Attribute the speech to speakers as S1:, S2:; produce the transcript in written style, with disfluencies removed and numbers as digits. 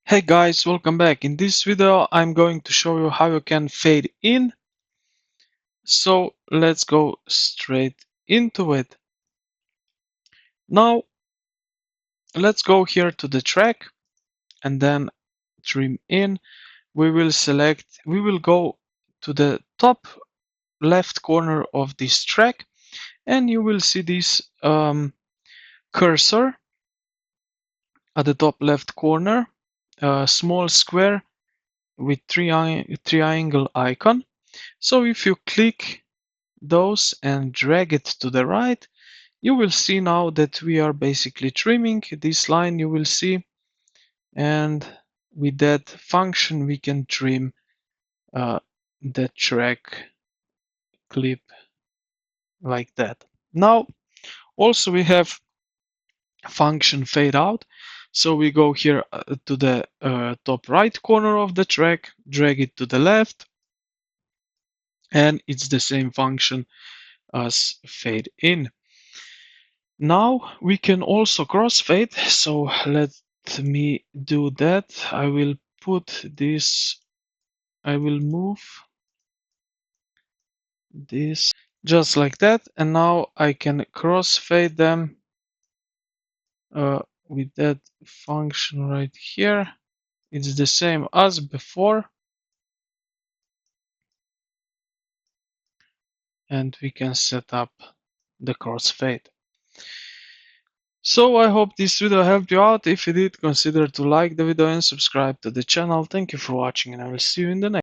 S1: Hey guys, welcome back. In this video I'm going to show you how you can fade in. So let's go straight into it. Now let's go here to the track and then trim in. We will go to the top left corner of this track and you will see this cursor at the top left corner, a small square with triangle icon. So if you click those and drag it to the right, you will see now that we are basically trimming this line, you will see, and with that function we can trim the track clip like that. Now also we have function fade out, so we go here to the top right corner of the track, drag it to the left, and it's the same function as fade in. Now we can also crossfade, so let me do that. I will put this, I will move this just like that, and now I can crossfade them with that function right here. It's the same as before, and we can set up the crossfade. So I hope this video helped you out. If it did, consider to like the video and subscribe to the channel. Thank you for watching, and I will see you in the next